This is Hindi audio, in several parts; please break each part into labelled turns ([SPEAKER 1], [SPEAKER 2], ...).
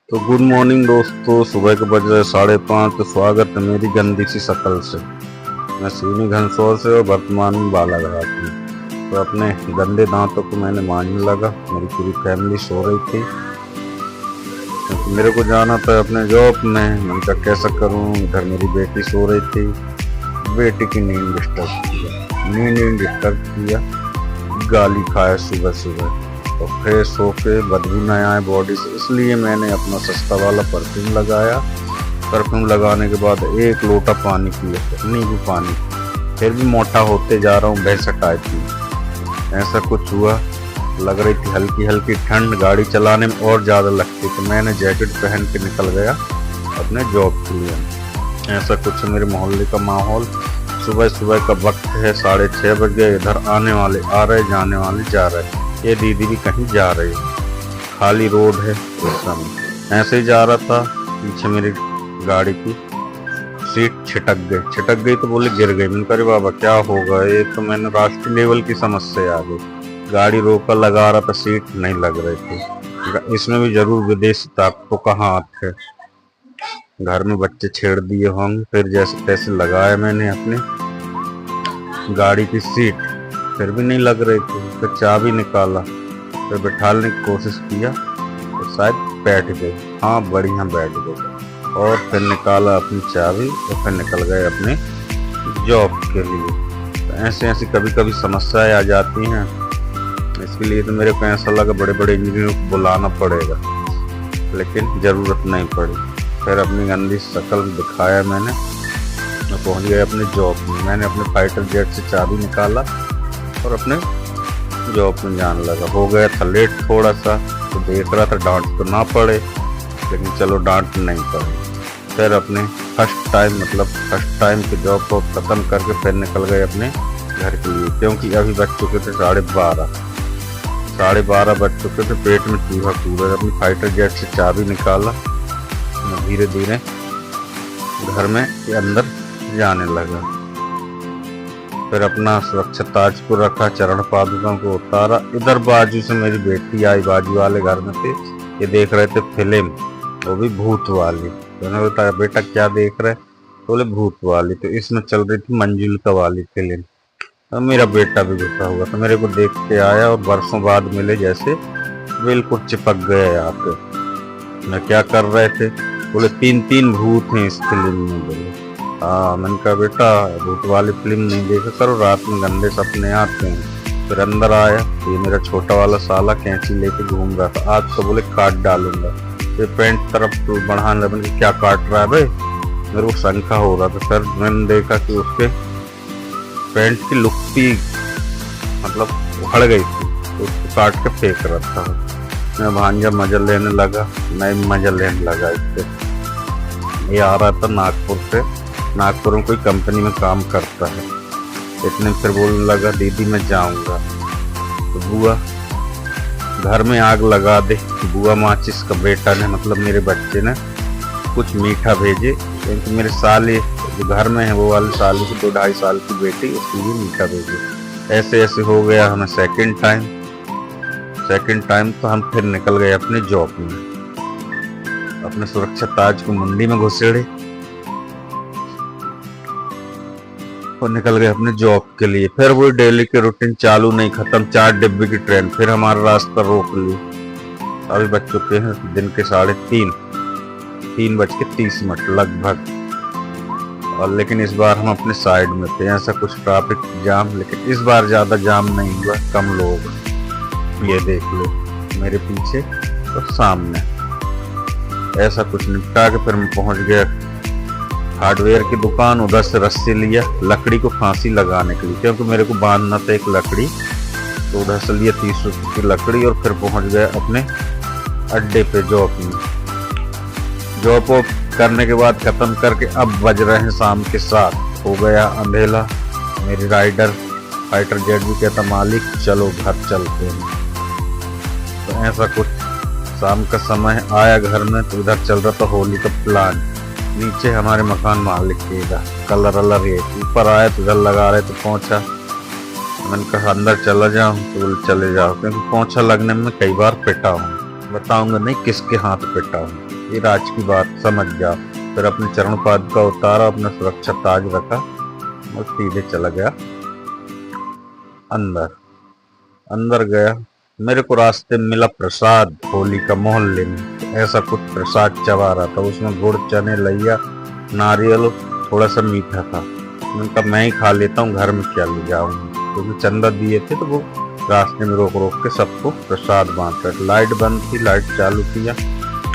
[SPEAKER 1] तो गुड मॉर्निंग दोस्तों। सुबह के बज रहे 5:30। तो स्वागत है मेरी गंदी सी शक्ल से। मैं सीनी घनसोर से और वर्तमान में बालाघाट में। तो अपने गंदे दांतों को मैंने मांजने लगा। मेरी पूरी फैमिली सो रही थी क्योंकि मेरे को जाना था अपने जॉब में। मैंने कहा कैसा करूं, इधर मेरी बेटी सो रही थी। बेटी की नींद डिस्टर्ब किया, गाली खाया सुबह सुबह। तो फ्रेश होके बदबू न आए बॉडी से, इसलिए मैंने अपना सस्ता वाला परफ्यूम लगाया। परफ्यूम लगाने के बाद 1 लोटा पानी पिया, नींबू पानी। फिर भी मोटा होते जा रहा हूँ भैंसा टाइप में। ऐसा कुछ हुआ। लग रही थी हल्की हल्की ठंड, गाड़ी चलाने में और ज़्यादा लगती। तो मैंने जैकेट पहन के निकल गया अपने जॉब के लिए। ऐसा कुछ मेरे मोहल्ले का माहौल। सुबह सुबह का वक्त है, 6:30 बज गए। इधर आने वाले आ रहे, जाने वाले जा रहे। ये दीदी भी कहीं जा रही है, खाली रोड है इस समय। ऐसे ही जा रहा था, पीछे मेरी गाड़ी की सीट छिटक गई। तो बोले गिर गई। मैंने कहा बाबा क्या होगा, ये तो मैंने राष्ट्रीय लेवल की समस्या आ गई। गाड़ी रोका लगा रहा था, सीट नहीं लग रही थी। इसमें भी जरूर विदेशी ताकतों का हाथ है। घर में बच्चे छेड़ दिए होंगे। फिर जैसे तैसे लगाया मैंने अपने गाड़ी की सीट, फिर भी नहीं लग रही थी। फिर चाबी निकाला, फिर बैठाने की कोशिश किया तो शायद बैठ गई। हाँ, बढ़िया बैठ गई। और फिर निकाला अपनी चाबी और फिर निकल गए अपने जॉब के लिए। तो ऐसे ऐसी कभी कभी समस्याएं आ जाती हैं। इसके लिए तो मेरे को ऐसा लगा बड़े बड़े इंजीनियरों को बुलाना पड़ेगा, लेकिन ज़रूरत नहीं पड़ी। फिर अपनी गंदी शक्ल दिखाया मैंने और पहुँच गए अपने जॉब में। मैंने अपने फाइटर जेट से चाबी निकाला और अपने जॉब में जाने लगा। हो गया था लेट थोड़ा सा, तो देख रहा था डांट तो ना पड़े, लेकिन चलो डांट नहीं पड़ी। फिर अपने फर्स्ट टाइम के जॉब को ख़त्म करके फिर निकल गए अपने घर के लिए, क्योंकि अभी बज चुके थे 12:30 बज चुके थे। पेट में चूहा कूद रहा। अपनी फाइटर जेट से चाबी निकाला, मैं धीरे धीरे घर में के अंदर जाने लगा। फिर अपना सुरक्षा ताज को रखा, चरण पादुका को उतारा। इधर बाजू से मेरी बेटी आई, बाजू वाले घर में थे, ये देख रहे थे फिल्म, वो भी भूत वाली। तो मैंने बताया बेटा क्या देख रहे? बोले भूत वाली। तो इसमें चल रही थी मंजुलिका वाली फिल्म। तो मेरा बेटा भी घुसा हुआ था, मेरे को देख के आया और बरसों बाद मिले, जैसे बिल्कुल चिपक गए यहाँ पे। मैं क्या कर रहे थे? बोले 3 भूत हैं इस फिल्म में। बोले हाँ। मैंने कहा बेटा भूत वाली फिल्म नहीं देखा करो, रात में गंदे सपने आते हैं। फिर अंदर आया, ये मेरा छोटा वाला साला कैंची लेके घूम रहा था। आज तो बोले काट डालूंगा। ये पेंट तरफ बढ़ाने लगा, क्या काट रहा है भाई? मेरे को शंका हो रहा था। फिर मैंने देखा कि उसके पेंट की लुकती उखड़ गई थी, तो उसको काट के फेंक रहा था। मैं भांजा मजा लेने लगा, नहीं मजा लेने लगा इससे। ये आ रहा था नागपुर से, नागपुर में कोई कंपनी में काम करता है। इतने फिर बोलने लगा दीदी मैं जाऊंगा। तो बुआ घर में आग लगा दे। बुआ माचिस का बेटा ने मेरे बच्चे ने कुछ मीठा भेजे, क्योंकि मेरे साले जो घर में है वो वाले साले की 2-2.5 साल की बेटी, उसके लिए मीठा भेजे। ऐसे ऐसे हो गया हमें सेकंड टाइम। तो हम फिर निकल गए अपने जॉब में। अपने सुरक्षा ताज को मुंडी में घुसेड़े और निकल गए अपने जॉब के लिए। फिर वो डेली के रूटीन चालू नहीं खत्म। 4 डिब्बे की ट्रेन फिर हमारा रास्ता रोक ली। अभी बज चुके हैं दिन के 3:30 लगभग। और लेकिन इस बार हम अपने साइड में थे। ऐसा कुछ ट्रैफिक जाम, लेकिन इस बार ज्यादा जाम नहीं हुआ, कम लोग। ये देख लो मेरे पीछे और सामने। ऐसा कुछ निपटा के फिर मैं पहुंच गया हार्डवेयर की दुकान। उधर से रस्सी लिया लकड़ी को फांसी लगाने के लिए, क्योंकि मेरे को बांधना था एक लकड़ी। तो उधर से लिया 30 रुपये की लकड़ी और फिर पहुंच गया अपने अड्डे पे जॉब में। जॉब करने के बाद खत्म करके अब बज रहे हैं शाम के 7। हो गया अंधेला। मेरी राइडर फाइटर जेट भी कहता मालिक चलो घर चलते हैं। तो ऐसा कुछ शाम का समय आया घर में। तो इधर चल रहा था होली का प्लान। नीचे हमारे मकान मालिक के इधर कलर ये ऊपर आया तो इधर लगा रहे। तो पहुंचा, मैंने कहा अंदर चला जाऊं? तो बोले चले जाओ, क्योंकि पोंछा लगने में कई बार पिटा हूँ। बताऊंगा नहीं किसके हाथ पिटा हूँ। ये राज की बात समझ जा। फिर अपने चरण पाद का उतारा, अपना सुरक्षा ताज रखा और सीधे चला गया अंदर। अंदर गया, मेरे को रास्ते में मिला प्रसाद होली का मोहल्ले में। ऐसा कुछ प्रसाद चबा रहा था, उसमें गुड़, चने, लैया, नारियल, थोड़ा सा मीठा था। मैंने कहा मैं ही खा लेता हूँ, घर में क्या ले जाऊंगा, क्योंकि चंदा दिए थे तो वो रास्ते में रोक रोक के सबको प्रसाद बांट रहे। लाइट बंद थी, लाइट चालू किया,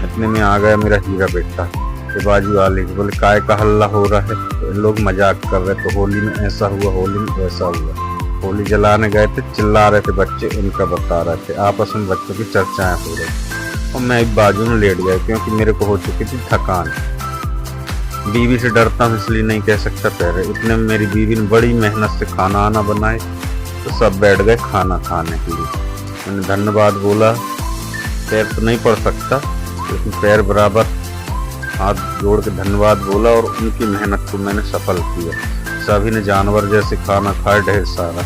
[SPEAKER 1] इतने में आ गया मेरा हीरा बेटा। ये बाजू वाले बोले काय का हल्ला हो रहा है, तो लोग मजाक कर रहे, तो होली में ऐसा हुआ, होली में वैसा हुआ। होली जलाने गए थे, चिल्ला रहे थे बच्चे, उनका बता रहे थे, आपस में बच्चों की चर्चाएं हो रही। और मैं बाजू में लेट गया क्योंकि मेरे को हो चुकी थी थकान। बीवी से डरता हूँ इसलिए नहीं कह सकता पहले। इतने में मेरी बीवी ने बड़ी मेहनत से खाना आना बनाए, तो सब बैठ गए खाना खाने के लिए। मैंने धन्यवाद बोला, पैर तो नहीं पड़ सकता लेकिन पैर बराबर हाथ जोड़ के धन्यवाद बोला, और उनकी मेहनत को मैंने सफल किया। सभी ने जानवर जैसे खाना खाया ढेर सारा,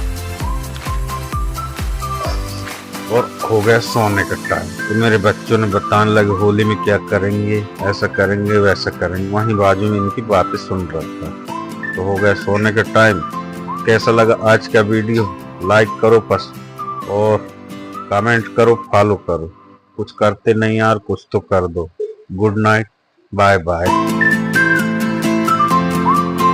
[SPEAKER 1] और हो गया सोने का टाइम। तो मेरे बच्चों ने बताने लगे होली में क्या करेंगे, ऐसा करेंगे वैसा करेंगे। वहीं बाजू में इनकी बातें सुन रहा था। तो हो गया सोने का टाइम। कैसा लगा आज का वीडियो, लाइक करो और कमेंट करो, फॉलो करो। कुछ करते नहीं यार, कुछ तो कर दो। Good night, bye bye.